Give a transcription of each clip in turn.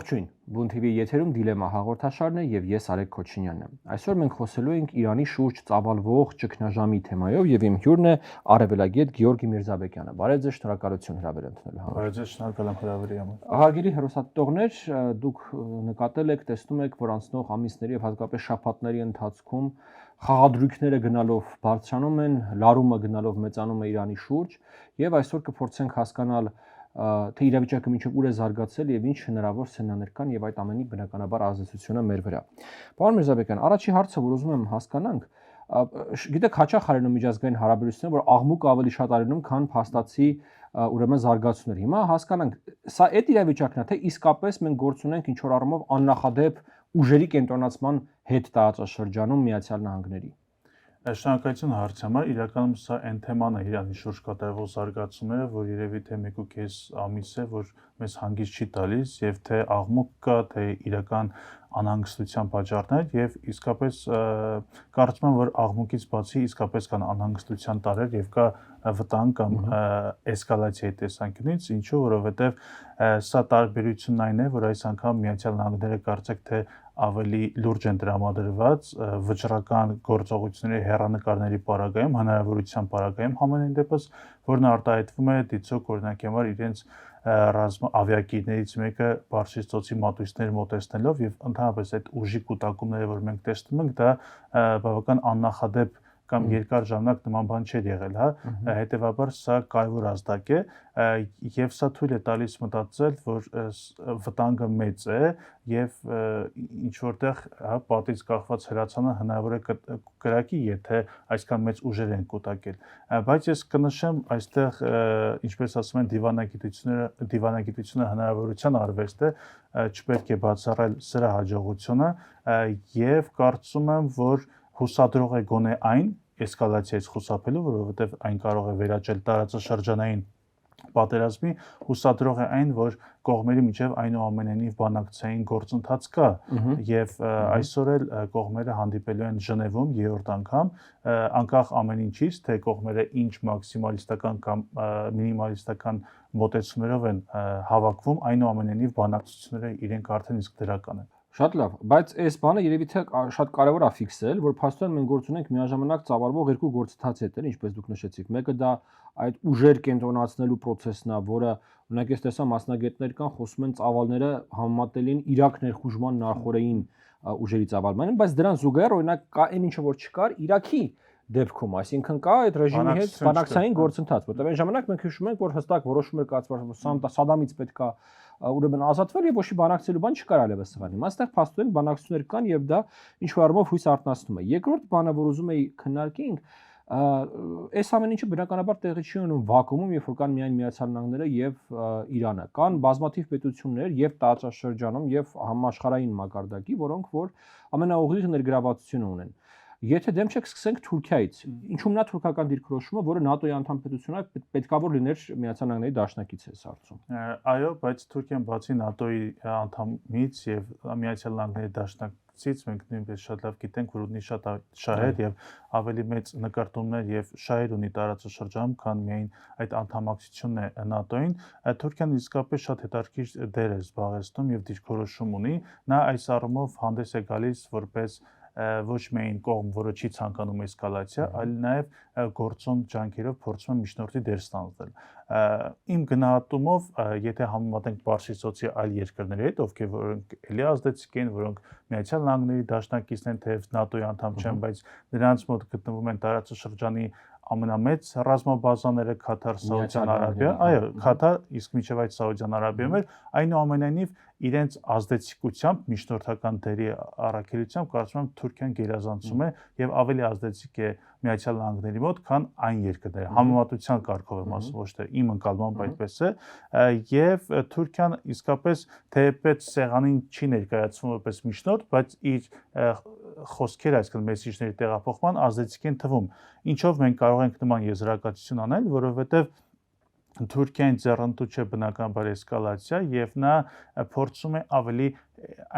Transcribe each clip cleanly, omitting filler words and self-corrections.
Ողջույն, Բուն TV եթերում դիլեմա հաղորդաշարն է եւ ես Արեգ Քոչինյանն եմ։ Այսօր մենք խոսելու ենք Իրանի շուրջ ծավալվող ճգնաժամի թեմայով եւ իմ հյուրն է արևելագետ Գեորգի Միրզաբեկյանը։ Բարև ձեզ, շնորհակալություն հրավեր ընդունելու համար։ Բարև ձեզ, շնորհակալ եմ հրավերի համար։ Հարգելի հեռուստատիտողներ, դուք նկատել եք, տեսնում եք, որ անցնող ամիսների եւ հատկապես շաբաթների ընթացքում խաղադրույքները գնալով բարձրանում են, լարումը գնալով մեծանում է Իրանի շուրջ եւ այսօր կփորձենք հասկանալ թե իրավիճակը մինչև ուր է զարգացել եւ ինչ հնարավոր սցենարներ կան եւ այդ ամենի բնականաբար ազդեցությունը մեր վրա։ Պարոն Միրզաբեկյան, առաջի հարցը, որ ուզում եմ հասկանանք, գիտեք, հաճախ արենում միջազգային հարաբերությունները, որ աղմուկը ավելի շատ արենում, քան փաստացի ուրեմն զարգացումներ։ Հիմա հասկանանք, սա այդ իրավիճակն է, թե իսկապես մենք գործ ունենք ինչ որ առումով աննախադեպ ուժերի կենտրոնացման հետ տարածաշրջանում Միացյալ Նահանգների։ Շնորհակալություն հարցի համար, իրականում սա այն թեման է Իրանի շուրջ կատարվող զարգացումները, որ երևի թե 1.5 ամիս է, որ մեզ հանգիստ չի տալիս եւ թե աղմուկ կա, թե իրական անհանգստության պատճառներ եւ իսկապես կարծում եմ, որ աղմուկից բացի իսկապես կան անհանգստության տարրեր եւ կա վտանգ կամ էսկալացիայի տեսանկյունից, ինչու որովհետեւ սա տարբերությունն այն է, որ այս անգամ Միացյալ Նահանգները կարծեք թե ավելի լուրջ են տրամադրված վճռական գործողությունների հեռանկարների պարագայում, հնարավորության պարագայում համենայն դեպս, որն արտահայտվում է դիցոք օրինակի համար իրենց ավիակիրներից մեկը Պարսից ծոցի մատույցներ մոտեցնելով եւ ընդհանրապես այդ ուժի կուտակումները, որ մենք տեսնում ենք, դա բավական աննախադեպ կամ երկար ժամանակ նման բան չէր եղել, հա, հետեւաբար սա կարևոր ազդակ է եւ սա թույլ է տալիս մտածել, որ վտանգը մեծ է եւ ինչ որտեղ հա պատից կախված հրացանը հնարավոր է կրակի, եթե այսքան մեծ ուժեր են կուտակել, բայց ես կնշեմ այստեղ ինչպես ասում են դիվանագիտությունը հնարավորության արվեստ է, չպետք է բացառել սրա հաջողությունը եւ կարծում եմ, որ հուսադրող է գոնե այն էսկալացիայից խուսափելու, որովհետև այն կարող է վերաճել տարածաշրջանային պատերազմի, հուսադրող է այն, որ կողմերի միջև այնուամենայնիվ բանակցային գործընթաց կա եւ այսօր էլ կողմերը հանդիպելու են Ժնևում երրորդ անգամ, անկախ ամեն ինչից, թե կողմերը ինչ մաքսիմալիստական կամ մինիմալիստական մոտեցումներով են հավաքվում, այնուամենայնիվ բանակցությունները իրենք արդեն իսկ դրական են։ Շատ լավ, բայց այս բանը երևի թե շատ կարևոր է ֆիքսել, որ փաստորեն մենք գործ ունենք միաժամանակ ծավալվող երկու գործընթացի հետ, ինչպես դուք նշեցիք։ Մեկը դա այդ ուժեր կենտրոնացնելու process-ն է, որը օրինակ ես տեսա մասնագետներ կան, խոսում են ծավալները համեմատել են Իրաք ներխուժման նախորդային ուժերի ծավալմանին, բայց դրան զուգահեռ օրինակ կա այն ինչը որ չկար Իրաքի դեպքում, այսինքն կա այդ ռեժիմի հետ բանակցային գործընթաց, որտեղ այն ժամանակ մենք հիշում ենք, որ հստակ որոշում էր կայացված, որ Սադամից պետքա ուրեմն ազատվել եւ ոչ մի բանակցելու բան չկար այլևս սղան։ Հիմա այստեղ փաստորեն բանակցություններ կան եւ դա ինչ որ առումով հույս արթնացնում է։ Երկրորդ բանը, որ ուզում էի քննարկենք, այս ամեն ինչը բնականաբար տեղի չի ունենում վակուումում, երբ որ կան միայն Միացյալ Նահանգները եւ Իրանը։ Կան բազմաթիվ պետություններ եւ տարածաշրջանում եւ համաշխարհային մակարդակի, որոնք որ ամենաուղիղ ներգրավվածությունը ունեն։ Եթե դեմ չեք, սկսենք Թուրքիայից։ Ինչու՞մն է թուրքական դիրքորոշումը, որը ՆԱՏՕ-ի անդամ պետություն է, պետքավոր լիներ Միացյալ Նահանգների դաշնակից է հարցում։ Այո, բայց Թուրքիան բացի ՆԱՏՕ-ի անդամից եւ Միացյալ Նահանգների դաշնակցից մենք նույնպես շատ լավ գիտենք, որ ունի շատ շահեր եւ ավելի մեծ նկարտումներ եւ շահեր ունի տարածաշրջանում, քան միայն այդ անդամակցությունն է ՆԱՏՕ-ին։ Թուրքիան իսկապես շատ հետաքրքիր դեր է զբաղեցնում եւ դիրքորոշում ունի։ Նա այս առումով հանդես է գալիս որպես ոչ միայն կողմ, որը չի ցանկանում էսկալացիա, այլ նաև գործոն ջանքերով փորձում է միջնորդի դեր ստանձնել։ Իմ գնահատումով, եթե համեմատենք Պարսից ծոցի այլ երկրների հետ, ովքեր որոնք էլի ազդեցիկ են, որոնք Միացյալ Նահանգների դաշնակիցն են, թեև ՆԱՏՕ-ի անդամ չեն, բայց նրանց մոտ գտնվում են տարածաշրջանի ամենամեծ ռազմաբազաները Քաթար, Սաուդյան Արաբիա, այո, Քաթար, իսկ միջև այդ Սաուդյան Արաբիայում էլ այնուամենայնիվ իրենց ազդեցիկությամբ միջնորդական դերի առաքելությամբ կարծում եմ Թուրքիան գերազանցում է եւ ավելի ազդեցիկ է Միացյալ Նահանգների մոտ, քան այն երկրները։ Համեմատության կարգով եմ ասում, ոչ թե իմ ընկալմամբ այդպես է, եւ Թուրքիան իսկապես թեպետ սեղանին չի ներկայացվում որպես միջնորդ, բայց իր խոսքերը, այսինքն մեսիջների տեղափոխման ազդեցիկ են թվում, ինչով մենք կարող ենք նման եզրակացություն անել, որովհետեւ Թուրքիան ձեռնտու չէ բնականաբար էսկալացիա եւ նա փորձում է ավելի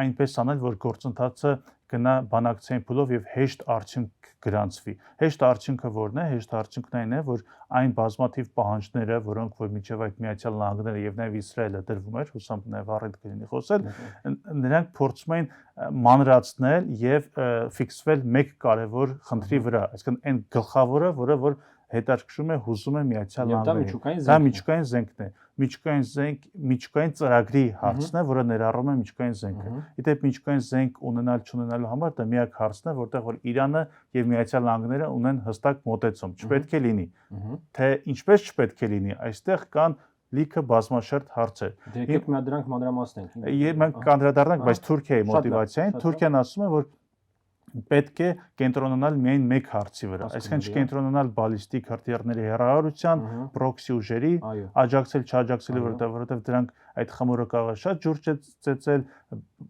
այնպես անել, որ գործընթացը գնա բանակցային փուլով եւ հեշտ արդյունք գրանցվի։ Հեշտ արդյունքը որն է? Հեշտ արդյունքն այն է, որ այն բազմաթիվ պահանջները, որոնք որ միջև այդ Միացյալ Նահանգները եւ նաեւ Իսրայելը դրվում էր, հուսամ նաեւ առիթ կլինի խոսել, նրանք փորձում են մանրացնել եւ ֆիքսվել մեկ կարևոր խնդրի վրա, այսինքն այն գլխավորը, որը որ հետաքրքրում է հուզում է Միացյալ Նահանգներին։ Դա միջուկային զենքն է։ Միջուկային ծրագրի հարցն է, որը ներառում է միջուկային զենքը։ Իդեպ միջուկային զենք ունենալ չունենալու համար դա միակ հարցն է, որտեղ որ Իրանը եւ Միացյալ Նահանգները ունեն հստակ մոտեցում։ Չպետք է լինի։ Թե ինչպես չպետք է լինի, այստեղ կան լիքը բազմաշերտ հարցեր։ Եկեք մի հատ դրանք մանրամասնենք։ Եվ մենք կանդրադառնանք, բայց Թուրքիայի մոտիվացիային, Թուրքիան ասում է, որ պետք է կենտրոնանալ միայն մեկ հարցի վրա, այսինքն չկենտրոնանալ բալիստիկ հրթիռների հեռահարության, պրոքսի ուժերի, աջակցել չաջակցելի, որովհետև դրանք այդ խմորը կարող է շատ ջուր ծեծել,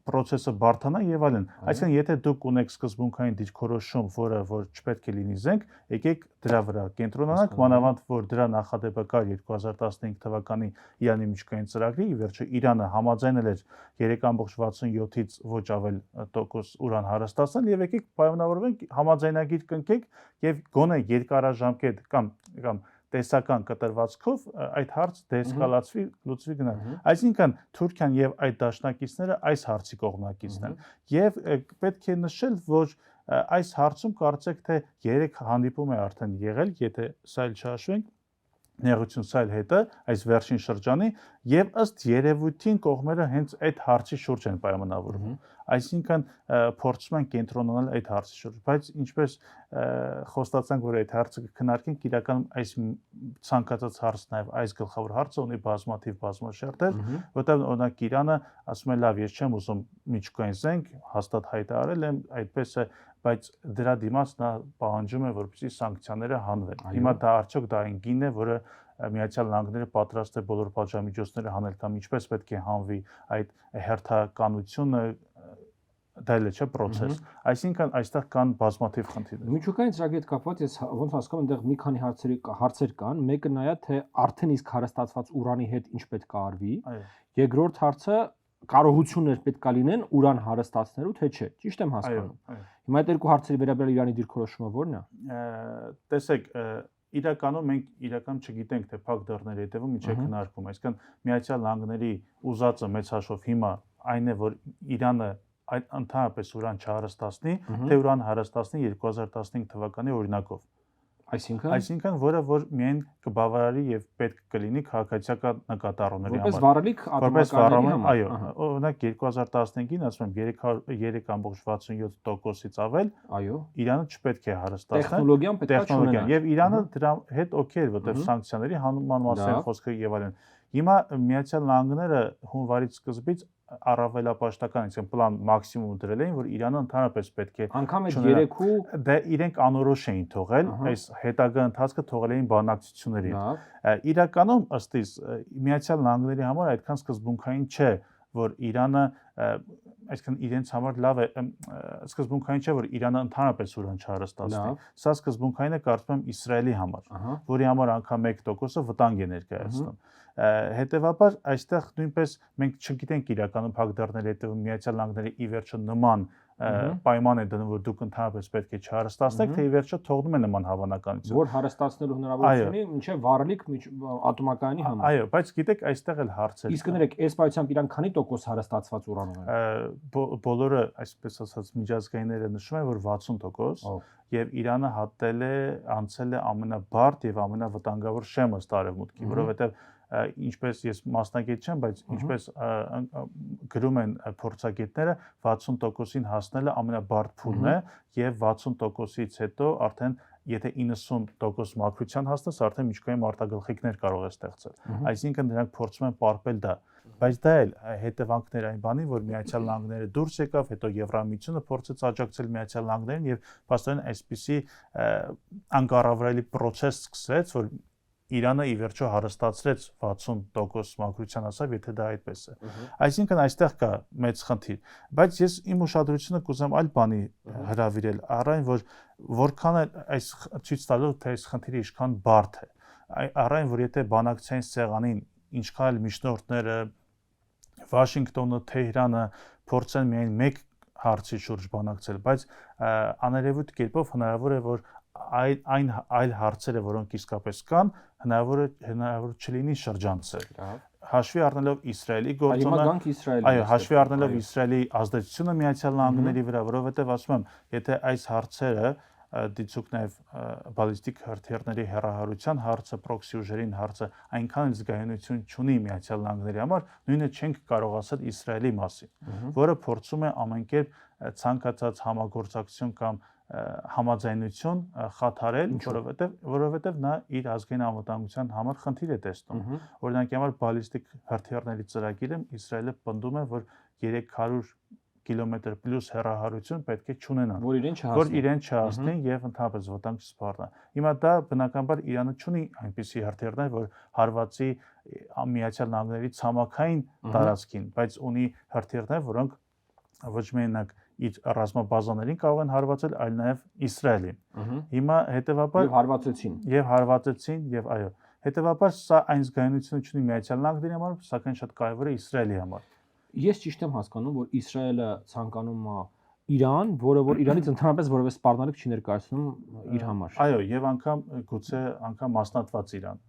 process-ը բարդանա եւ այլն։ Այսինքն եթե դուք ունեք սկզբունքային դիրքորոշում, որը որ չպետք է լինի զենք, եկեք դրա վրա կենտրոնանանք, մանավանդ որ դրա նախադեպը կար 2015 թվականի Իրանի միջուկային ծրագրի, ի վերջո Իրանը համաձայնել էր 3.67-ից ոչ ավել տոկոս ուրան հարստացնել եւ եկեք պայմանավորվենք համաձայնագիր կնքեք եւ գոնե երկարաժամկետ կամ տեսական կտրվածքով այդ հարց դեսկալացվի, լուծվի գնա։ Այսինքն Թուրքիան եւ այդ դաշնակիցները այս հարցի կողմնակիցն են։ Եվ պետք է նշել, որ այս հարցում կարծեք թե 3 հանդիպում է արդեն եղել, եթե սա էլ չհաշվենք, նեղություն սայլ հետը այս վերջին շրջանի եւ ըստ երևույթին կողմերը հենց այդ հարցի շուրջ են պայմանավորվում։ Այսինքն փորձում են կենտրոնանալ այդ հարցի շուրջ, բայց ինչպես խոստացանք, որ այդ հարցը կքննարկենք, իրականում այս ցանկացած հարց նաեւ այս գլխավոր հարցը ունի բազմաշերտեր, որտեղ օրինակ Իրանը ասում է լավ, ես չեմ ուզում միջուկային զենք, հաստատ հայտարարել եմ, այդպես է, բայց դրա դիմաց նա պահանջում է, որպեսզի սանկցիաները հանվեն։ Հիմա դա արդյոք դա այն գինն է, որը Միացյալ Նահանգները պատրաստ է բոլոր պատժամիջոցները հանել կամ ինչպես պետք է հանվի այդ հերթականությունը, դա էլ չէ process։ Այսինքն այստեղ կան բազմաթիվ խնդիրներ։ Միջուկային ծրագրի հետ կապված ես ոնց հասկանում եմ, այնտեղ մի քանի հարցեր կան, մեկը նա է, թե արդեն իսկ հարստացված ուրանի հետ ինչ պետք է արվի։ Երկրորդ հարցը կարողություններ պետք է լինեն ուրան հարստացնելու, թե չէ։ Ճիշտ եմ հասկանում։ Հիմա այդ երկու հարցերի վերաբերյալ Իրանի դիրքորոշումը ո՞րն է։ Տեսեք, իրականում մենք իրական չգիտենք, թե փակ դռների հետևում ինչ է քննարկվում, այսինքն Միացյալ Նահանգների ուզածը մեծ հաշվով հիմա այն է, որ Իրանը այդ ընդհանրապես ուրան չհարստացնի, թե ուրան հարստացնի 2015 թվականի օրինակով։ Այսինքն, որը որ միայն կբավարարի եւ պետք կլինի քաղաքացիական նկատառումների համար։ Որպես վառելիք ատոմակայանի համար։ Այո, օրինակ 2015-ին ասում եմ 3.67%-ից ավել, այո, Իրանը չպետք է հարստացնել։ Տեխնոլոգիան պետք է ունենա։ Եվ Իրանը դրա հետ օքեյ էր, որտեղ սանկցիաների հանման մասին խոսքը եւ այլն։ Հիմա Միացյալ Նահանգները հունվարից սկզբից առավելապաշտական, այսինքն պլան մաքսիմում դրել էին, որ Իրանը ընդհանրապես պետք է անգամ այդ 3-ու դա իրենք անորոշ էին թողել, այս հետագա ընթացքը թողել էին բանակցություններին։ Իրականում ըստ իս Միացյալ Նահանգների համար այդքան սկզբունքային չէ, որ Իրանը, այսինքն իրենց համար լավ է, սկզբունքային չէ, որ Իրանը ընդհանրապես ուրան չհարստացնի։ Սա սկզբունքային է կարծում եմ Իսրայելի համար, որի համար անգամ 1%-ը վտանգ է ներկայացնում։ Հետևաբար այստեղ նույնպես մենք չգիտենք իրականում փակ դռների հետևում Միացյալ Նահանգների ի վերջո նման պայման է դնում, որ դուք ընդհանրապես պետք է չհարստացնեք, թե ի վերջո թողնում է նման հավանականություն։ Որ հարստացնելու հնարավորություն ունի մինչև վառելիք ատոմակայանի համար։ Այո, բայց գիտեք, այստեղ էլ հարց է։ Իսկ ներեք, այս պայությամբ Իրան քանի տոկոս հարստացված ուրան ունեն։ Բոլորը, այսպես ասած, միջազգայինները նշում են, որ 60%, եւ Իրանը անցել է ամենաբարդ եւ ամենավտանգավոր շեմը Արևմուտքի, որովհետեւ ինչպես ես մասնագետ չեմ, բայց ինչպես գրում են փորձագետները 60%-ին հասնելը ամենաբարդ փուլն է եւ 60%-ից հետո արդեն եթե 90% մաքրության հասնես, արդեն միջուկային մարտագլխիկներ կարող է ստեղծել։ Այսինքն նրանք փորձում են պարպել դա, բայց դա էլ հետևանքներ այն բանի, որ Միացյալ Նահանգները դուրս եկավ, հետո Եվրամիությունը փորձեց աջակցել Միացյալ Նահանգներին եւ փաստորեն այսպիսի անկառավարելի process սկսեց, որ Իրանը ի վերջո հարստացրեց 60% մաքրության հասավ, եթե դա այդպես է։ Այսինքն այստեղ կա մեծ խնդիր, բայց ես իմ ուշադրությունը կուզեմ այլ բանի հրավիրել, առայն որ որքան է այս ցույց տալու, թե այս խնդիրը ինչքան բարդ է։ առայն որ եթե բանակցային սեղանին ինչքան միջնորդները Վաշինգտոնը, Թեհրանը փորձեն միայն մեկ հարցի շուրջ բանակցել, բայց աներևույթ կերպով հնարավոր է որ այլ հարցերը, որոնք իսկապես կան, հնարավոր չլինի շրջանցել։ Հաշվի առնելով Իսրայելի գործոնը, այո, հաշվի առնելով Իսրայելի ազդեցությունը Միացյալ Նահանգների վրա, որովհետև ասում եմ, եթե այս հարցերը դիցուք նաև բալիստիկ հրթիռների հեռահարության հարցը, պրոքսի ուժերին հարցը այնքան էլ զգայունություն չունի Միացյալ Նահանգների համար, նույնը չենք կարող ասել Իսրայելի մասին, որը փորձում է ամենքերպ ցանկացած համագործակցություն կամ համաձայնություն խաթարել, որովհետև նա իր ազգային անվտանգության համար խնդիր է տեսնում։ Օրինակի համար բալիստիկ հրթիռների ծրագիրը Իսրայելը պնդում է, որ 300 կիլոմետր պլյուս հեռահարություն պետք է չունենան, որ իրեն չհասնի եւ ընդհանրապես վտանգ չսպառնա։ Հիմա դա բնականաբար Իրանը չունի այնպիսի հրթիռներ, որ հարվածի Միացյալ Նահանգների ցամաքային տարածքին, բայց ունի հրթիռներ, որոնք ոչ միայն իր ռազմաբազաներին կարող են հարվածել, այլ նաև Իսրայելին։ Հիմա հետեւաբար հարվածեցին եւ այո։ Հետեւաբար սա այն զգայունությունը չունի Միացյալ Նահանգների համար, սակայն շատ կարևոր է Իսրայելի համար։ Ես ճիշտ եմ հասկանում, որ Իսրայելը ցանկանում է Իրան, որ Իրանից ընդհանրապես որևէ սպառնալիք չի ներկայացնում իր համար։ Այո, եւ գուցե մասնատված Իրան,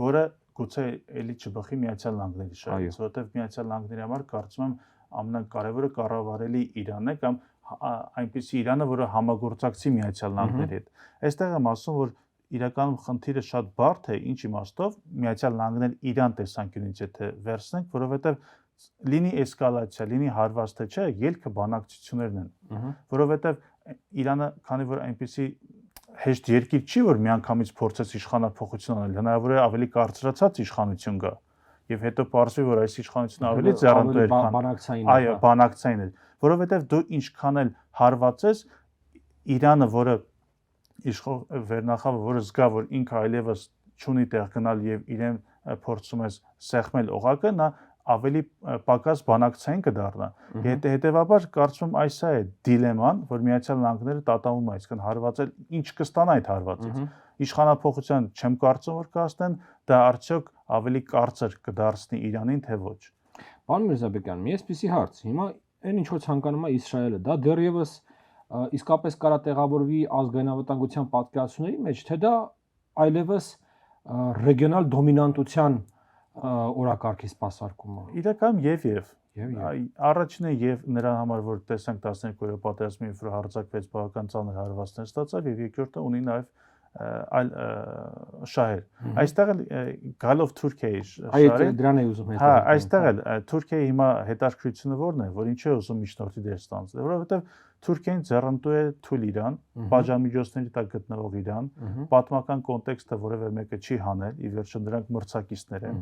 որը գուցե էլի չբխի Միացյալ Նահանգների շահից, որովհետեւ Միացյալ Նահանգների համար կարծում եմ ամենակարևորը կառավարելի Իրանն է կամ այնպիսի Իրանը, որը համագործակցի Միացյալ Նահանգների հետ։ Այստեղ եմ ասում, որ իրականում խնդիրը շատ բարդ է, ինչ իմաստով Միացյալ Նահանգները Իրան տեսանկյունից եթե վերցնենք, որովհետև լինի էսկալացիա, լինի հարված թե չէ, ելքը բանակցություններն են, որովհետև Իրանը, քանի որ այնպիսի հեշտ երկիր չի, որ միանգամից փորձեց իշխանափոխություն անել, հնարավոր է ավելի կարծրացած իշխանություն գա, եւ հետո պարզվի, որ այս իշխանությունը ավելի ձեռնտու էր, քան բանակցային։ Այո, բանակցային էր, որովհետև դու ինչքան էլ հարվածես Իրանը, որը իշխող վերնախավը, որը զգա, որ ինքը այլևս չունի տեղ գնալ եւ իրեն փորձում է սեղմել օղակը, նա ավելի պակաս բանակցային կդառնա։ Հետևաբար կարծում եմ այս է դիլեման, որ Միացյալ Նահանգները տատանվում է, այսինքն հարվածել ինչ կստանա այդ հարվածից։ Իշխանափոխության չեմ կարծում, որ կհասնեն, դա արդյոք ավելի կարծր կդարձնի Իրանին, թե ոչ։ Պարոն Միրզաբեկյան, մի էսպիսի հարց։ Հիմա այն ինչ որ ցանկանում է Իսրայելը, դա դեռևս իսկապես կարա տեղավորվի ազգային անվտանգության պատկերացումների մեջ, թե դա այլևս ռեգիոնալ դոմինանտության օրակարգի սպասարկումը։ Իրականում եւ առաջինը եւ նրա համար որ տեսանք 12-րդ պատերազմի որ հարձակվեց բավական ծանր հարվածներ ստացավ եւ երկրորդը ունի նաեւ այլ շահեր։ Այստեղ էլ գալով Թուրքիայի շահերը։ Այո, դրան է ուզում հետո։ Հա, այստեղ էլ Թուրքիայի հիմա հետաքրքրությունը ո՞րն է, որ ինչու է ուզում միջնորդի դեր ստանձնել, որովհետեւ Թուրքիան ձեռնտու է թույլ Իրան, բաժամիջոցների տակ գտնվող Իրան, պատմական կոնտեքստը որևէ մեկը չի հանել, ի վերջո նրանք մրցակիցներ են։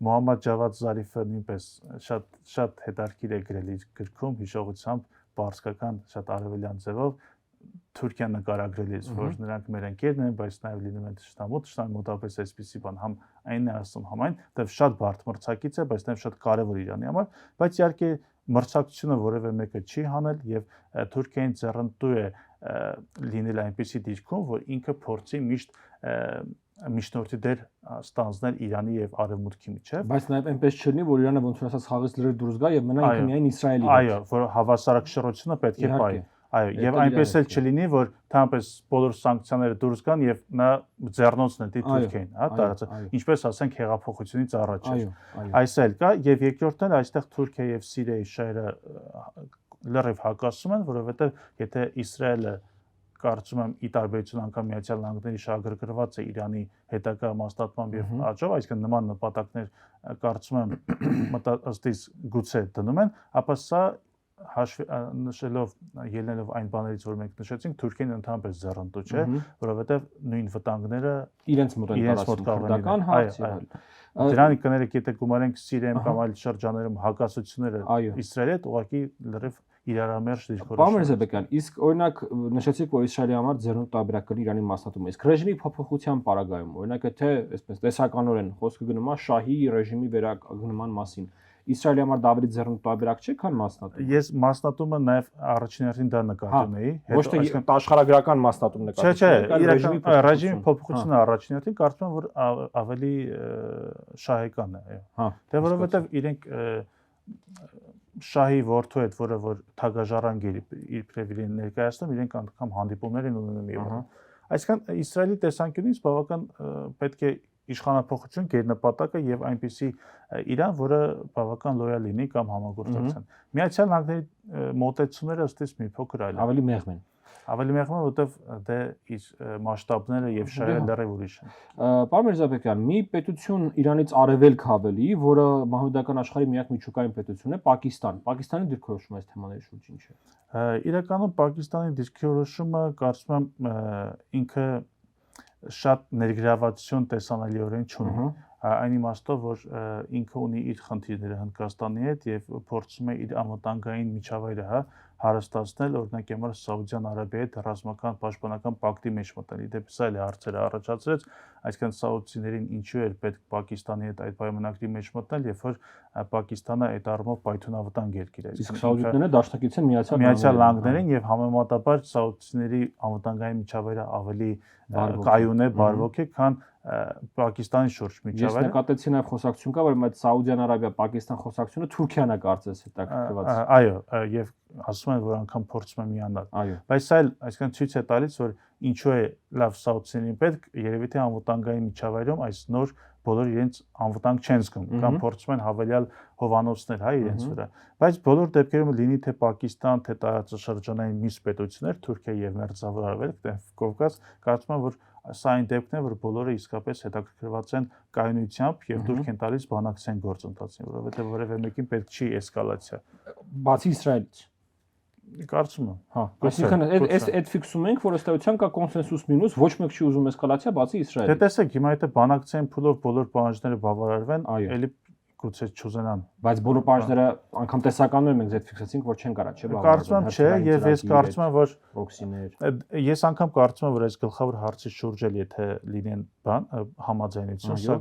Մոհամմադ Ջավադ Զարիֆը նույնպես շատ հետաքրքիր է գրել իր գրքում հիշողությամբ բարձրական շատ արևելյան ձևով Թուրքիան նկարագրել է, որ նրանք մեր ընկերներ են, բայց նաև լինում են թշնամու մոտապես այսպիսի բան, համ այնն է ասում, համ այն, դա շատ բարդ մրցակից է, բայց նաև շատ կարևոր Իրանի համար, բայց իհարկե մրցակցությունը որևէ մեկը չի հանել եւ Թուրքիան ձեռնտու է լինել այնպիսի դիրքում, որ ինքը փորձի միշտ միջնորդի դեր ստանձնել Իրանի եւ Արևմուտքի միջեւ, բայց նաեւ այնպես չլինի, որ Իրանը ոնց որ ասած խաղից լրիվ դուրս գա եւ մնա ինքը միայն Իսրայելի հետ։ Այո, որ հավասարակշռությունը պետք է պահի։ Այո, եւ այնպես էլ չլինի, որ թամպես բոլոր սանկցիաները դուրս գան եւ նա ձեռնոցն է դի Թուրքիային, հա, տարածը, ինչպես ասենք հեղափոխությունից առաջ։ Այս էլ կա եւ երկրորդն էլ այստեղ Թուրքիա եւ Սիրիայի շահերը լրիվ հակասում են, որովհետեւ եթե Իսրայելը կարծում եմ ի տարբերություն անգամ Միացյալ Նահանգների շահագրգռված է Իրանի հետագա մասնատմամբ եւ աճով, այսինքն նման նպատակներ կարծում եմ ըստիս գուցե դնում են, ապա սա նշելով ելնելով այն բաներից, որ մենք նշեցինք, Թուրքիան ընդհանրապես ձեռնտու չէ, որովհետեւ նույն վտանգները իրենց մոտ են տարածվում հարց եղել։ Դրանի կներեք, եթե գումարենք Սիրիայում կամ այլ շրջաններում հակասությունները Իսրայելի հետ ուղղակի լրիվ իրարամերժ դիրքորոշում։ Պարոն Միրզաբեկյան, իսկ օրինակ նշեցիք, որ Իսրայելի համար ձեռնտու տարբերակ կլինի Իրանի մասնատումը, իսկ ռեժիմի փոփոխության պարագայում, օրինակ եթե այսպես տեսականորեն խոսքը գնում է շահի ռեժիմի վերագնման մասին, Իսրայելի համար դա ավելի ձեռնտու տարբերակ չէ, քան մասնատումը։ Ես մասնատումը նաև առաջին հերթին դա նկատում էի, Ոչ թե աշխարհագրական մասնատում նկատում չէ, ռեժիմի փոփոխությունը առաջին հերթին կարծում եմ, որ ավելի շահեկան է, այո։ Դե որովհետև իրենք շահի որդու հետ, որը որ թագաժառանգ էր իբրև իրեն ներկայացնում, իրենք անգամ հանդիպումներ են ունենում եւ այլն։ Այսինքն Իսրայելի տեսանկյունից բավական պետք է իշխանապողություն գերնպատակը եւ այնպիսի Իրան, որը բավական լոյալ լինի կամ համագործակցության։ Միացյալ Նահանգների մոտեցումները ըստ իս մի փոքր այլ ավելի մեղմ են։ Ավելի մեղմ է, որովհետև դե իր մասշտաբները եւ շահերը լրիվ ուրիշ են։ Պարոն Միրզաբեկյան, մի պետություն Իրանից արևելք ավելի, որը մահմեդական աշխարհի միակ միջուկային պետությունն է, Պակիստան։ Պակիստանի դիրքորոշումը այս թեմաների շուրջ ինչ է։ Իրականում Պակիստանի դիրքորոշումը կարծում եմ ինքը շատ ներգրավվածություն տեսանելիորեն չունի։ Այն իմաստով, որ ինքը ունի իր խնդիրները Հնդկաստանի հետ եւ փորձում է իր անվտանգային միջավայրը հարստացնել, օրինակ եմար Սաուդյան Արաբիայի հետ ռազմական պաշտպանական պակտի մեջ մտնել։ Իդեպս այլ հարցերը առաջացրեց, այսինքն սաուդցիներին ինչու էր պետք Պակիստանի հետ այդ պայմանագրի մեջ մտնել, երբ որ Պակիստանը այդ առումով պայթունավտանգ երկիր է։ Իսկ սաուդիները դաշնակից են Միացյալ Նահանգներին եւ համեմատաբար սաուդցիների անվտանգային միջավայրը ավելի կայուն է, բարվոք է, քան Պակիստանի շուրջ միջավայրը։ Ես նկատեցի նաև խոսակցություն կա, որ այդ Սաուդյան Արաբիա-Պակիստան խոսակցությունը Թուրքիան է կարծես հետաքրքրված։ Այո, եւ ասում են, որ անգամ փորձում են միանալ։ Բայց այլ, այսինքն ցույց է տալիս, որ ինչու է լավ սաուդցիներին պետք, երևի թե անվտանգային միջավայրում այս նոր բոլոր իրենց անվտանգ չեն զգում կամ փորձում են հավելյալ հովանոցներ իրենց վրա։ Բայց բոլոր դեպքերում լինի թե Պակիստան, թե տարածաշրջանային մյուս պետություններ, Թուրքիա եւ Մերձավոր Արևելք, թե Կովկաս, կարծում եմ, որ սա այն դեպքն է, որ բոլորը իսկապես հետաքրքրված են կայունությամբ եւ դուրք են տալիս բանակցային գործընթացին, որովհետեւ որևէ մեկին պետք չի էսկալացիա։ Բացի Իսրայելից։ Կարծում եմ։ Այսինքն այդ ֆիքսում ենք, որ ըստ էության կա կոնսենսուս մինուս, ոչ մեկ չի ուզում էսկալացիա բացի Իսրայելից։ Դե տեսեք, հիմա եթե բանակցային փուլով բոլոր պահանջները բավարարվեն, էլի գուցե չուզենան։ Բայց բոլոր պահանջները անգամ տեսականորեն մենք այդ ֆիքսեցինք, որ չեն կարա, չէ՞, Կարծում եմ չէ, եւ ես կարծում եմ, որ պրոքսիներ։ Ես անգամ կարծում եմ, որ այս գլխավոր հարցի շուրջ էլ եթե լինեն համաձայնություն, սա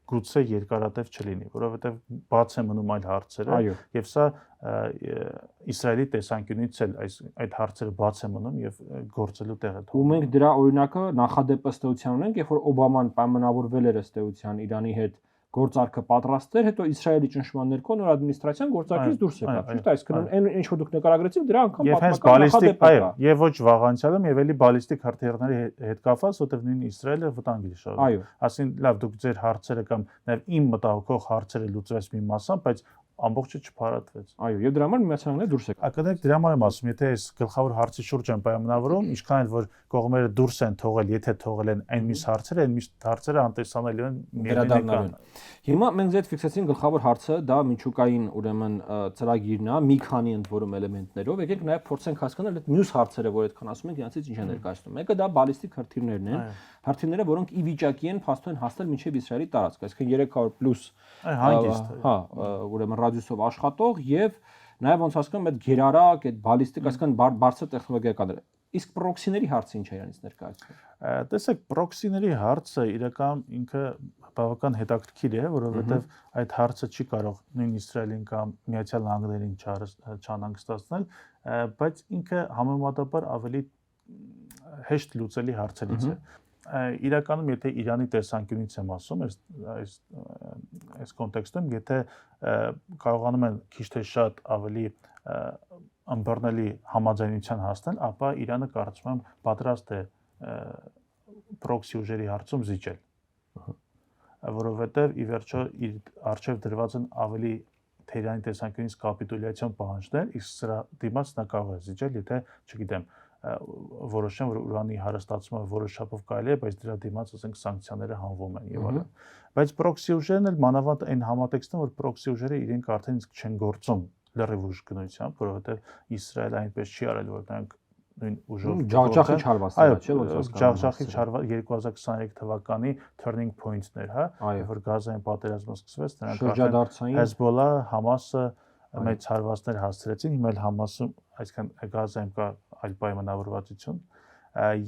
գուցե երկարատև չլինի, որովհետեւ բաց է մնում այլ հարցերը, եւ սա Իսրայելի տեսանկյունից էլ այդ հարցերը բաց է մնում եւ գործելու տեղ է թողնում։ Ու մենք դրա օրինակը նախադեպ ըստ էության ունենք, երբ որ Օբաման պայմանավորվել էր ըստ էության Իրանի հետ գործարքը պատրաստել, հետո Իսրայելի ճնշման ներքո նոր ադմինիստրացիան գործարքից դուրս եկավ։ Ճիշտ է, այսինքն այն ինչ որ դուք նկարագրեցիք, դրա անգամ պատմական նախադեպ է։ Եվ ոչ վաղանցյալում եւ էլի բալիստիկ հրթիռների հետ կապված, որտեղ նույն Իսրայելը վտանգ է շարունակում։ Ասին լավ, դուք ձեր հարցերը կամ նաեւ իմ մտահոգող հարցերը լուծվեց մի մասամբ, բայց ամբողջը չփարատվեց։ Այո, եւ դրա համար Միացյալ Նահանգները դուրս եկան։ Ակնհայտ դրա համար եմ ասում, եթե այս գլխավոր հարցի շուրջ են պայմանավորում, ինչքան էլ որ կողմերը դուրս են թողել, եթե թողել են այն մյուս հարցերը անտեսանելի են վերադառնալու։ Հիմա մենք ձեզ ֆիքսեցին գլխավոր հարցը, դա միջուկային ուրեմն ծրագիրն է, մի քանի ընդ որում էլեմենտներով, եկեք նաեւ փորձենք հասկանալ այդ մյուս հարցերը, որ այդքան ասում ենք, իրանցից ինչ է ներկայացնում։ Մեկը դա բալիստիկ հրթիռներն են, հրթիռները, որոնք ի վիճակի են փաստորեն հասնել մինչև Իսրայելի տարածք, այսինքն 300+ հանգիստ, ուրեմն ռադիուսով աշխատող եւ նաեւ ոնց ասում այդ գերարակ, այդ բալիստիկ, այսինքն բարձր տեխնոլոգիական։ Իսկ պրոքսիների հարցը ինչ է իրանից ներկայացնում։ Տեսեք, պրոքսիների հարցը իրական ինքը բավական հետաքրքիր է, որովհետեւ այդ հարցը չի կարող նույն Իսրայելին կամ Միացյալ Նահանգներին չանհանգստացնել, բայց ինքը համեմատաբար ավելի հեշտ լուծելի հարցերից է։ Իրականում եթե Իրանի տեսանկյունից եմ ասում, այս կոնտեքստում, եթե կարողանում են քիչ թե շատ ավելի ըմբռնելի համաձայնության հասնել, ապա Իրանը կարծում եմ պատրաստ է պրոքսի ուժերի հարցում զիջել, որովհետև ի վերջո իր արժև դրված են ավելի Թեհրանի տեսանկյունից կապիտուլյացիոն պահանջներ, իսկ սրա դիմաց նա կարող է զիջել, եթե, չգիտեմ, որոշեն, որ ուրանի հարստացումը որոշ չափով կարելի է, բայց դրա դիմաց ասենք սանկցիաները հանվում են եւ այլն։ Բայց պրոքսի ուժերն էլ մանավանդ այն համատեքստում, որ պրոքսի ուժերը իրենք արդեն իսկ չեն գործում լրիվ ուժ գնությամբ, որովհետեւ Իսրայելը այնպես չի արել, որ նրանք նույն ուժով ջախջախի չարվածները, չէ՞ ոնց ասում։ Ջախջախի 2023 թվականի turning point-ներ, որ Գազային պատերազմը սկսվեց, նրանք Հեզբոլա, Համասը մեծ հարվածներ հասցրեցին, հիմա էլ Համասում, այսինքն Գազայում կա այլ պայմանավորվածություն,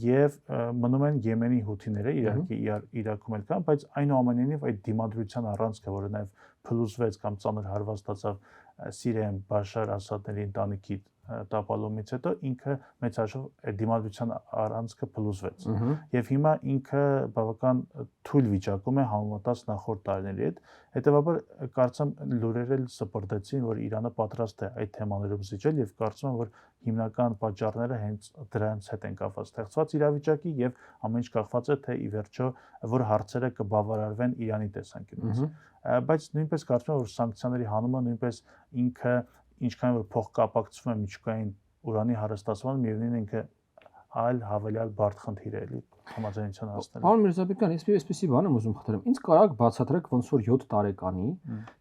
եւ մնում են Եմենի հութիները, իհարկե Իրաքում էլ կան, բայց այնուամենայնիվ այդ դիմադրության առանցքը, որը նաեւ փլուզվեց կամ ծանր հարված ստացավ Սիրիայում Բաշար Ասադների ընտանիքի տապալումից հետո ինքը մեծ հաշվով դիմադրության առանցքը փլուզվեց եւ հիմա ինքը բավական թույլ վիճակում է համեմատած նախորդ տարիների հետ հետեւաբար կարծեմ լուրերը սպրդեցին որ Իրանը պատրաստ է այդ թեմաներով զիջել եւ կարծում եմ որ հիմնական պատճառները հենց դրանց հետ են կապված ստեղծված իրավիճակի եւ ամեն ինչ կախված է թե ի վերջո որ հարցերը կբավարարվեն Իրանի տեսանկյունից բայց նույնպես կարծում եմ որ սանկցիաների հանումը նույնպես ինքը ինչքան որ փոխկապակցվում է միջուկային ուրանի հարստացման միևնույն ինքը այլ հավելյալ բարդ խնդիր է էլի համաձայնության հասնելը։ Պարոն Միրզաբեկյան, ես այսպեսի բան եմ ուզում խնդրեմ։ Ինձ կարաք բացատրեք ոնց որ 7 տարեկանի,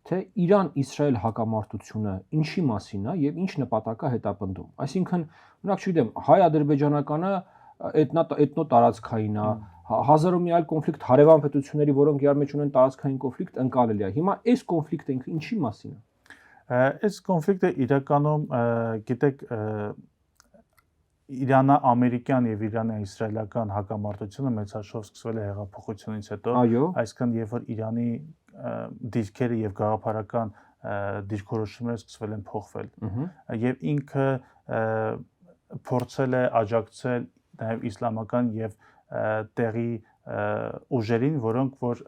թե Իրան-Իսրայել հակամարտությունը ինչի մասին է եւ ինչ նպատակ է հետապնդում։ Այսինքն, օրինակ չգիտեմ, հայ-ադրբեջանականը էթնո-տարածքային է, հազարով մի այլ կոնֆլիկտ հարևան պետությունների, որոնք իրար մեջ ունեն տարածքային կոնֆլիկտ, ընկալելի է։ Հիմա այս կոնֆլիկտը ինքը ինչի մասին է։ Այս կոնֆլիկտը իրականում գիտեք Իրանը-ամերիկյան եւ Իրանը-իսրայելական հակամարտությունը մեծ հաշվով սկսվել է հեղափոխությունից հետո, այսինքն երբ որ Իրանի դիրքերը եւ գաղափարական դիրքորոշումները սկսվել են փոխվել եւ ինքը փորձել է աջակցել նաեւ իսլամական եւ տեղի ուժերին, որոնք որ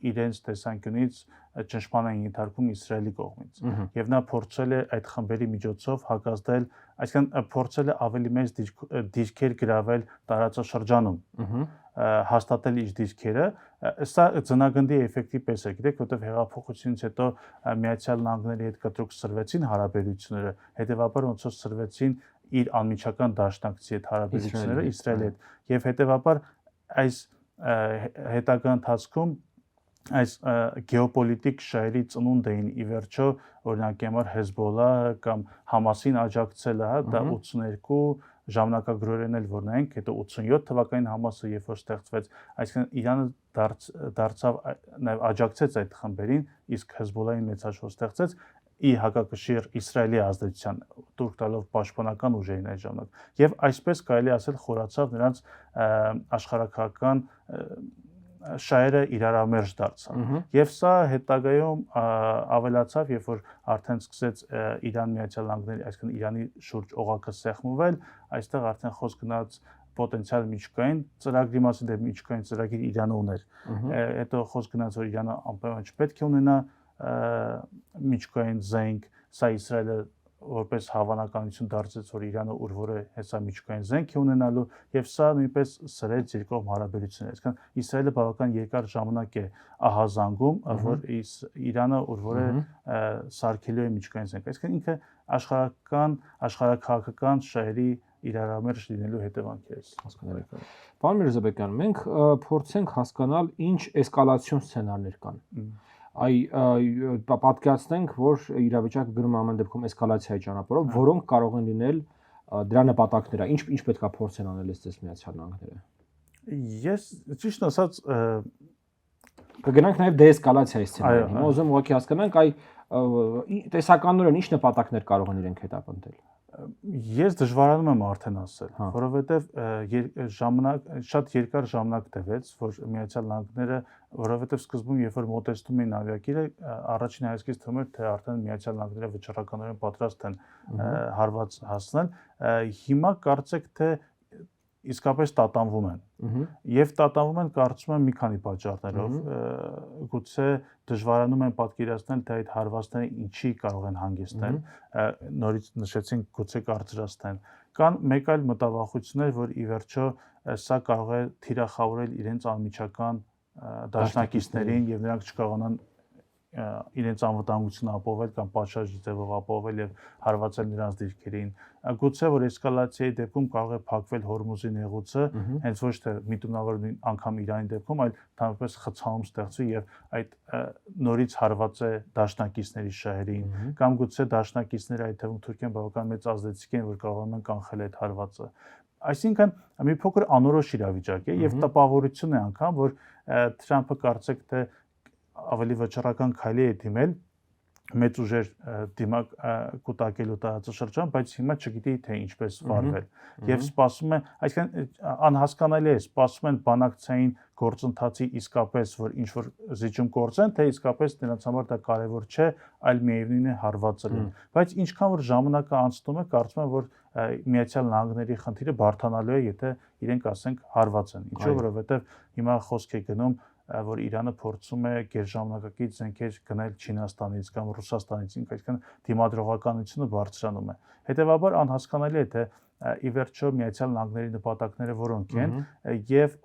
իրենց տեսանկյունից ճնշման են ենթարկում Իսրայելի կողմից։ Եվ նա փորձել է այդ խմբերի միջոցով հակազդել, այսինքն փորձել է ավելի մեծ դիրքեր գրավել տարածաշրջանում, հաստատել իր դիրքերը, սա ձնագնդի էֆեկտի պես է, գիտեք, որտեղ հեղափոխությունից հետո Միացյալ Նահանգների հետ կտրուկ սրվեցին հարաբերությունները, հետևաբար ոնց որ սրվեցին իր անմիջական դաշնակցի հետ հարաբերությունները Իսրայելի հետ, եւ հետևաբար այս հետագա ընթացքում այս գեոպոլիտիկ շահերի ծնունդ էին ի վերջո օրինակ համար Հեզբոլլահը կամ Համասին աջակցելը, դա 82 ժամանակագրորեն էլ որ նայենք, հետո 87 թվականին Համասը երբ որ ստեղծվեց, այսինքն Իրանը դարձավ նաև աջակցեց այդ խմբերին, իսկ Հեզբոլլահին մեծ հաշվով ստեղծեց ի հակակշիռ Իսրայելի ազդեցության տուրք տալով պաշտպանական ուժերին այդ ժամանակ եւ այսպես կարելի ասել խորացավ նրանց աշխարհակահական շահերը իրարամերժ դարձան եւ սա հետագայում ավելացավ երբ որ արդեն սկսեց Իրան Միացյալ Նահանգների այսինքն Իրանի շուրջ օղակը սեղմվել այստեղ արդեն խոսք գնաց պոտենցիալ միջուկային ծրագրի մասին դեպի միջուկային ծրագիր Իրանը ուներ հետո խոսք գնաց որ Իրանը անպայման չպետք է ունենա միջուկային զենք սա Իսրայելը որպես հավանականություն դարձեց որ Իրանը ուր որ է հեսա միջուկային զենք է ունենալու եւ սա նույնպես սրեց երկկողմ հարաբերությունները այսինքն Իսրայելը բավական երկար ժամանակ է ահազանգում որ Իրանը ուր որ է սարքելու է միջուկային զենք այսինքն ինքը աշխարհակահաղական շահերի իրարամերժ լինելու հետևանքեր է հասկանալի։ Պարոն Միրզաբեկյան, մենք փորձենք հասկանալ ինչ էսկալացիոն սցենարներ կան։ Պատկերացնենք, որ իրավիճակը գնում է ամեն դեպքում էսկալացիայի ճանապարհով, որոնք կարող են լինել դրա նպատակները, ինչ պետք է փորձեն անել այստեղ Միացյալ Նահանգները։ Ես ճիշտ ասած կգնանք նաև դեէսկալացիայի սցենարին։ Հիմա ուզում ուղղակի հասկանանք տեսականորեն ինչ նպատակներ կարող են իրենք հետապնդել։ Ես դժվարանում եմ արդեն ասել, որովհետև շատ երկար ժամանակ տևեց, որ Միացյալ Նահանգները, որովհետև սկզբում երբ որ մոտեցնում էին ավիակիրը, առաջին հայացքից թվում էր, թե արդեն Միացյալ Նահանգները վճռականորեն պատրաստ են հարված հասնել, հիմա կարծեք թե իսկապես տատանվում են։ Եվ տատանվում են կարծում եմ մի քանի պատճառներով, գուցե դժվարանում են պատկերացնել, թե այդ հարվածները ինչի կարող են հանգեցնել, նորից նշեցինք գուցե կարծրացնեն։ Կան մեկ այլ մտավախություններ, որ ի վերջո սա կարող է թիրախավորել իրենց անմիջական դաշնակիցներին եւ նրանք չկարողանան իրենց անվտանգությունը ապահովել կամ պատշաճի ձևով ապահովել եւ հարվածել նրանց դիրքերին։ Գուցե որ էսկալացիայի դեպքում կարող է փակվել Հորմուզի նեղուցը, հենց ոչ թե միտումնավոր անգամ Իրանի դեպքում, այլ թամապես խցանում ստեղծվի եւ այդ նորից հարվածը դաշնակիցների շահերին, կամ գուցե դաշնակիցները այդ թվում Թուրքիան բավական մեծ ազդեցիկ են, որ կարողանում են կանխել այդ հարվածը։ Այսինքն մի փոքր անորոշ իրավիճակ է եւ տպավորություն է անգամ, որ Թրամփը կարծեք թե ավելի վճռական քայլի է դիմել, մեծ ուժեր դիմակ կուտակելու տարածաշրջան, բայց հիմա չգիտի թե ինչպես վարվել։ Եվ սպասում է, այսինքն անհասկանալի է, սպասում են բանակցային գործընթացի իսկապես որ ինչ որ զիջում գործեն, թե իսկապես նրանց համար դա կարևոր չէ, այլ միևնույն է հարվածել են։ Բայց ինչքան որ ժամանակը անցնում է, կարծում եմ որ Միացյալ Նահանգների խնդիրը բարդանալու է, եթե իրենք ասենք հարվածեն։ Ինչու որովհետև հիմա խոսք է գնում որ Իրանը փորձում է գերժամանակակից զենքեր գնել Չինաստանից կամ Ռուսաստանից, այսինքն դիմադրողականությունը բարձրանում է։ Հետևաբար անհասկանալի է թե ի վերջո Միացյալ Նահանգների նպատակները որոնք են եւ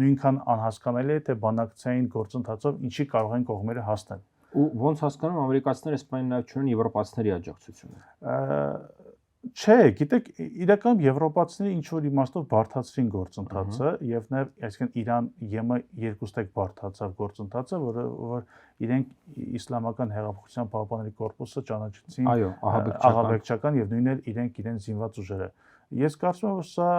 նույնքան անհասկանալի է թե բանակցային գործընթացով ինչի կարող են կողմերը հասնել։ Ու ոնց հասկանում ամերիկացիները սպայն նաև չունեն եվրոպացիների աջակցությունը։ Չէ, գիտեք, իրական եվրոպացիները ինչ որ իմաստով բարթացրին գործընթացը եւ նաեւ այսինքն Իրան ԵՄ երկուստեք բարթացավ գործընթացը, որ իրենք իսլամական հեղափոխության պահապանների կորպուսը ճանաչեցին ահաբեկչական եւ նույնն էլ իրենց զինված ուժերը։ Ես կարծում եմ, որ սա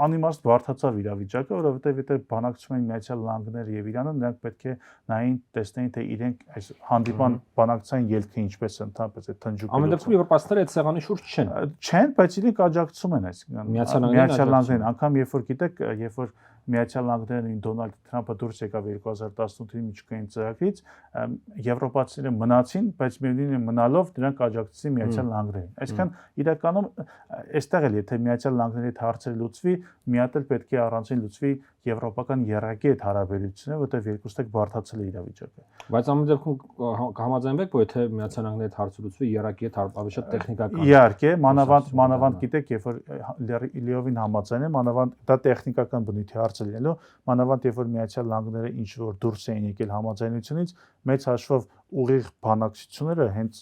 անիմաստ բարթացավ իրավիճակը, որովհետեւ եթե բանակցում են Միացյալ Նահանգները եւ Իրանը, նրանք պետք է նային տեսնեին, թե իրենք այս հանդիպան բանակցային ելքը ինչպես են ընդհանրապես այդ թնջուկը։ Ամեն դեպքում եվրոպացիները այդ սեղանի շուրջ չեն։ Չեն, բայց իրենք աջակցում են, այսինքն Միացյալ Նահանգներին, անգամ երբ որ գիտեք, երբ որ Միացյալ Նահանգներն Դոնալդ Թրամփը դուրս եկավ 2018-ի միջուկային ծրագրից, եվրոպացիները մնացին, բայց միևնույնն է մնալով դրանք աջակցեցին Միացյալ Նահանգներին։ Այսինքն իրականում այստեղ էլ եթե Միացյալ Նահանգների հետ հարցերը լուծվի, մի հատ էլ պետք է առանցին լուծվի եվրոպական եռակի հետ հարաբերությունները, որտեղ երկուստեք բարթացել է իրավիճակը։ Բայց ամեն դեպքում կհամաձայնվեք, որ եթե Միացյալ Նահանգների հետ հարցը լուծվի, եռակի հետ ավելի շատ տեխնիկական։ Իհարկե, մանավանդ գիտեք, երբ որ լիովին համաձայն է, մանավանդ դա տեխնիկական բնույթի հարց է լինելու, մանավանդ երբ որ Միացյալ Նահանգները ինչ որ դուրս էին եկել համաձայնությունից, մեծ հաշվով ուղիղ բանակցությունները հենց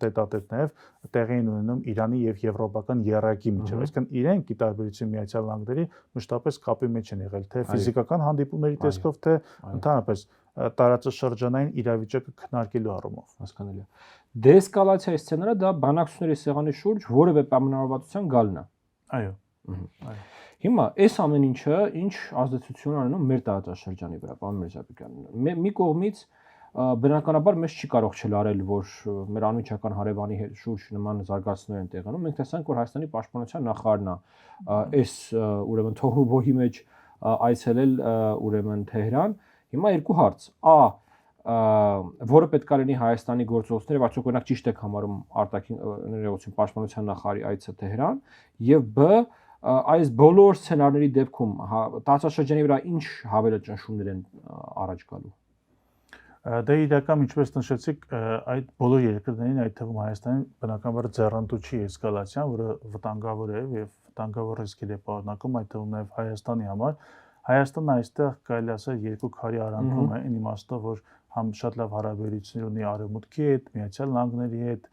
տետատետ նաև տեղի են ունենում Իրանի եւ եվրոպական եռակի միջեւ, այսինքն իրենք ի տարբերություն Միացյալ Նահանգների մշտապես կապի մեջ են եղել, թե ֆիզիկական հանդիպումների տեսքով, թե ընդհանրապես տարածաշրջանային իրավիճակը քննարկելու առումով։ Հասկանալի է։ Դեեսկալացիայի սցենարը դա բանակցությունների սեղանի շուրջ որևէ պայմանավորվածության գալն է։ Այո։ Հիմա այս ամեն ինչը ինչ ազդեցություն ունենում մեր տարածաշրջանի վրա, պարոն Միրզապետյան։ Մի կողմից բնականաբար մեզ չի կարող չլարել, որ մեր անմիջական հարևանի շուրջ նման զարգացումներ են տեղանում։ Մենք տեսանք, որ Հայաստանի պաշտպանության նախարարն է այս ուրեմն թոհուբոհի մեջ այցելել ուրեմն Թեհրան։ Հիմա երկու հարց. որը պետք է լինի Հայաստանի գործողությունները, եւ արդյոք օրինակ ճիշտ եք համարում արտաքին ներողություն պաշտպանության նախարարի այցը Թեհրան, եւ B այս բոլոր սցենարների դեպքում տարածաշրջանի վրա ինչ հավելը ճնշումներ են առաջ գալու։ Դե իրական ինչպես նշեցիք, այդ բոլոր երկրներին, այդ թվում Հայաստանին բնականաբար ձեռնտու չի էսկալացիան, որը վտանգավոր է եւ վտանգավոր ռիսկեր է պարունակում, այդ թվում նաեւ Հայաստանի համար։ Հայաստանը այստեղ կարելի ասել երկու քարի արանքում է, այն իմաստով, որ համ շատ լավ հարաբերություններ ունի Արևմուտքի հետ, Միացյալ Նահանգների հետ,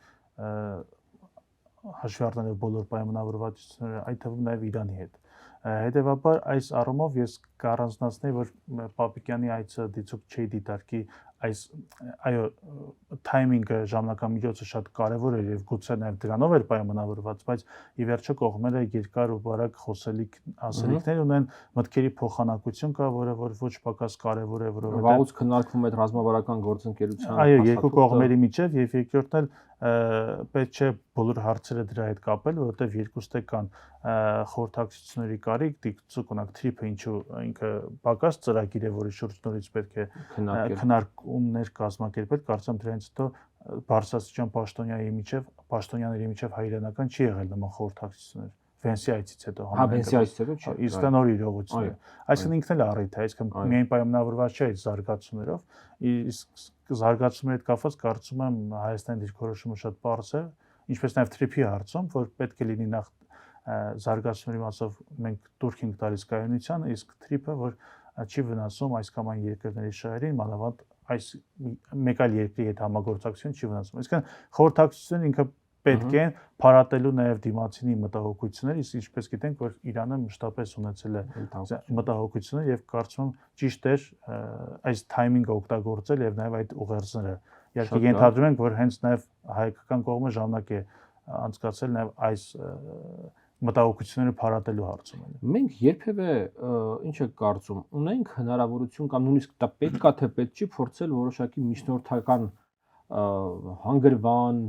հաշվի առնելով բոլոր պայմանավորվածությունները, այդ թվում նաեւ Իրանի հետ։ Հետևաբար այս առումով ես կառանձնացնեի, որ Պապիկյանի այցը դիցուք չի դիտարկի այս այո թայմինգը ժամանակամիջոցը շատ կարևոր էր եւ գուցե նաեւ դրանով էր պայմանավորված, բայց ի վերջո կողմերը երկար ու բարակ խոսելիք ասելիքներ ունեն, մտքերի փոխանակություն կա, որը որ ոչ պակաս կարևոր է, որովհետեւ վաղուց քննարկվում է ռազմավարական գործընկերության այո երկու կողմերի միջեւ եւ երկրորդն էլ պետք չէ բոլոր հարցերը դրա հետ կապել, որովհետեւ երկուստեք կան խորհրդակցությունների կարիք, դիցուք ունակ թրիփը ինչու ինքը պակաս ծրագիր է, որի շուրջ նորից պետք է քննարկումներ կազմակերպել, կարծեմ դրանից հետո Բարսասիջան պաշտոնյաների միջև հայրենական չի եղել նման խորհրդակցություններ։ Վենսի այցից հետո Վենսի այցից հետո չի։ Իսկ դա նոր իրողություն է։ Այսինքն ինքն էլ առիթ է, այսինքն միայն պայմանավորված չէ այդ զարգացումներով, իսկ զարգացումների հետ կապված կարծում եմ Հայաստանի դիրքորոշումը շատ պարզ է, ինչպես նաև թրիփի հարցում, որ պետք է լինի նախ զարգացումների մասով մենք դուրք ենք տալիս կայունությանը, իսկ թրիփը, որ չի վնասում այս կամ այն երկրների շահերին, մանավանդ այս մեկ այլ երկրի հետ համագործակցություն չի վնասում։ Այսինքն խորհրդակցությունն ինքը պետք է փարատելու նաև դիմացինի մտահոգությունները, իսկ ինչպես գիտենք, որ Իրանը մշտապես ունեցել է մտահոգություններ եւ կարծում եմ ճիշտ էր այս թայմինգը օգտագործել եւ նաև այդ ուղերձները։ Իհարկե ենթադրում ենք, որ հենց նաև հայկական կողմը ժամանակ է անցկացել նաև այս մտահոգությունները փարատելու հարցում։ Մենք երբևէ ինչ է կարծում, ունենք հնարավորություն կամ նույնիսկ դա պետք է թե պետք չի փորձել որոշակի միջնորդական հանգրվան,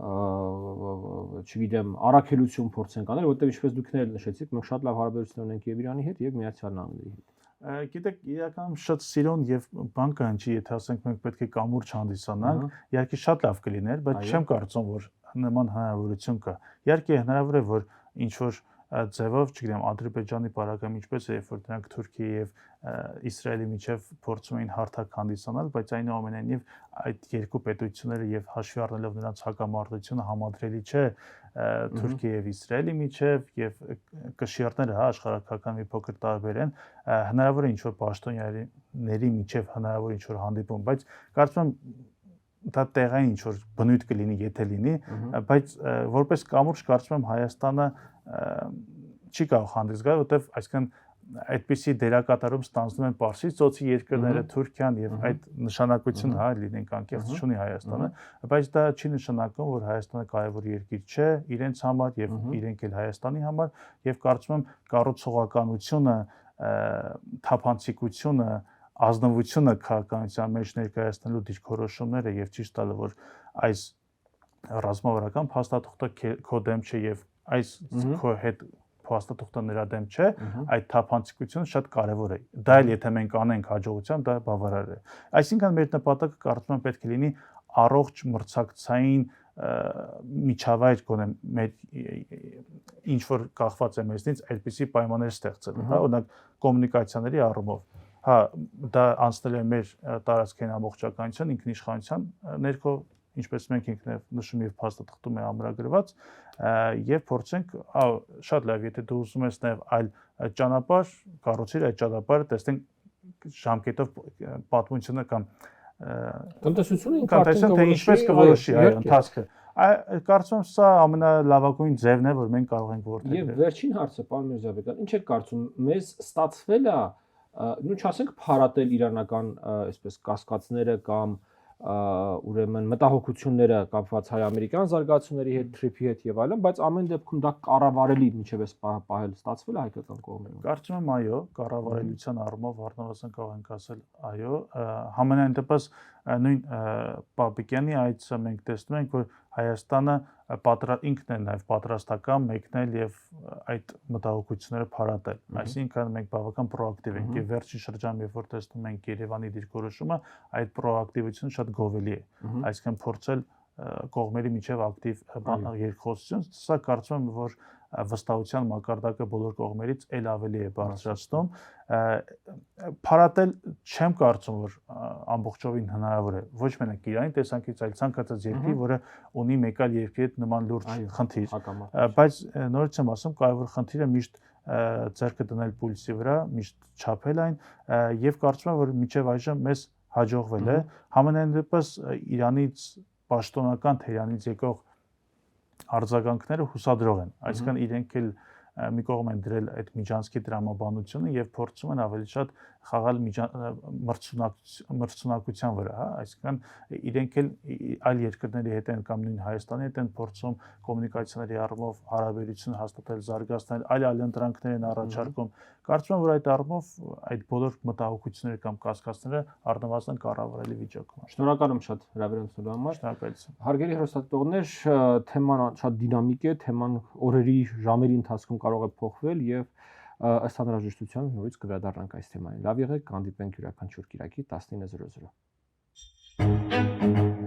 չգիտեմ, առաքելություն փորձենք անել, որտեղ ինչպես դուք նշեցիք, մենք շատ լավ հարաբերություն ունենք եւ Իրանի հետ եւ Միացյալ Նահանգների հետ։ Գիտեք, իրականում շատ սիրուն եւ բան կանչի, եթե ասենք մենք պետք է կամուրջ հանդիսանանք, իհարկե շատ լավ կլիներ, բայց չեմ կարծում, որ նման հնարավորություն կա։ Իհարկե հնարավոր է, որ ինչ որ ձևով, չգիտեմ, Ադրբեջանի բարակամ ինչպես է, երբ որ դրանք Թուրքիայի եւ Իսրայելի միջև փորձում էին հարթակ հանդիսանալ, բայց այնուամենայնիվ այդ երկու պետությունները եւ հաշվի առնելով նրանց հակամարտությունը համադրելի չէ Թուրքիայի եւ Իսրայելի միջև եւ կշիռները աշխարհակական մի փոքր տարբեր են, հնարավոր է ինչ որ պաշտոնյաների միջև հնարավոր ինչ որ հանդիպում, բայց կարծում եմ դա տեղային ինչ որ բնույթ կլինի, եթե լինի, բայց որպես կամուրջ կարծում եմ Հայաստանը չի կարող հանդես գալ, որտեվ այսքան այդպիսի դերակատարում ստանձնում են Պարսից ծոցի երկրները, Թուրքիան եւ այդ նշանակությունը լինենք անկեղծ չունի Հայաստանը, բայց դա չի նշանակում, որ Հայաստանը կարևոր երկիր չէ իրենց համար եւ իրենք էլ Հայաստանի համար եւ կարծում եմ կառուցողականությունը, թափանցիկությունը, ազնվությունը քաղաքականության մեջ ներկայացնելու դիրքորոշումները եւ ճիշտ տալը, որ այս ռազմավարական փաստաթուղթը քո դեմ չէ եւ այս քո հետ փաստաթուղթը նրա դեմ չէ, այդ թափանցիկությունը շատ կարևոր է։ Դա էլ եթե մենք անենք հաջողությամբ, դա բավարար է։ Այսինքն մեր նպատակը կարծում եմ պետք է լինի առողջ մրցակցային միջավայր գոնե մեր ինչ որ կախված է մեզնից այդպիսի պայմաններ ստեղծել, հա, օրինակ կոմունիկացիաների առումով։ Հա, դա անցնել է մեր տարածքային ամբողջականության, ինքնիշխանության ներքո, ինչպես մենք ինքնև նշում եւ փաստաթղթում է ամրագրված, եւ փորձենք, շատ լավ, եթե դու ուզում ես նաեւ այլ ճանապարհ կառուցել, այդ ճանապարհը տեսնենք ժամկետով պատմությունը կամ տնտեսությունը թե ինչպես կորոշի այ ընթացքը։ Կարծում եմ սա ամենալավագույն ձևն է, որ մենք կարող ենք որտեղ։ Եվ վերջին հարցը, պարոն Միրզաբեկյան, ինչ եք կարծում, մեզ ստացվել է նույն չասենք փարատել իրանական այսպես կասկածները կամ ուրեմն մտահոգությունները կապված հայ-ամերիկյան զարգացումների հետ, թրիփի հետ եւ այլն, բայց ամեն դեպքում դա կառավարելի մինչեւ այս պահել ստացվել է հայկական կողմերում։ Կարծում եմ այո, կառավարելիության առումով առնվազն կարող ենք ասել այո, համենայն դեպս նույն Պապիկյանի այցը մենք տեսնում ենք, որ Հայաստանը ինքն է նաև պատրաստական մեկնել եւ այդ մտահոգությունները փարատել։ Այսինքն մենք բավական պրոակտիվ ենք եւ վերջին շրջանում երբ որ տեսնում ենք Երևանի դիրքորոշումը, այդ պրոակտիվությունը շատ գովելի է։ Այսինքն փորձել կողմերի միջև ակտիվ երկխոսություն, սա կարծում եմ, որ վստահության մակարդակը բոլոր կողմերից ել ավելի է բարձրացնում։ Փարատել չեմ կարծում, որ ամբողջովին հնարավոր է, ոչ միայն Իրանի տեսանկյունից, այլ ցանկացած երկրի, որը ունի մեկ այլ երկրի հետ նման լուրջ խնդիր, բայց նորից եմ ասում, կարևոր խնդիրը միշտ ձեռքը դնել պուլսի վրա, միշտ չափել այն եւ կարծում եմ, որ մինչեւ այժմ մեզ հաջողվել է, համենայն դեպս Իրանից պաշտոնական թե Իրանից եկող արձագանքները հուսադրող են, այսինքն իրենք էլ մի կողմ են դրել այդ միջանցքի տրամաբանությունը եւ փորձում են ավելի շատ խաղալ մրցունակության վրա, հա, այսինքն իրենք էլ այլ երկրների հետ են կամ նույն Հայաստանի հետ են փորձում կոմունիկացիաների առումով հարաբերություն հաստատել, զարգացնել, այլ ընտրանքներ են առաջարկում։ Կարծում եմ, որ այդ առումով այդ բոլոր մտահոգությունները կամ կասկածները առնվազն կառավարելի վիճակում են։ Շնորհակալ եմ շատ հրավերությունելու համար։ Շնորհակալություն։ Հարգելի հեռուստադիտողներ, թեման շատ դինամիկ է, թեման օրերի, ժամերի ընթացքում կարող է փոխվել եւ ըստ անհրաժեշտության նորից կվերադառնանք այս թեմային։ Լավ եղեք, կհանդիպենք յուրաքանչյուր կիրակի 19:00։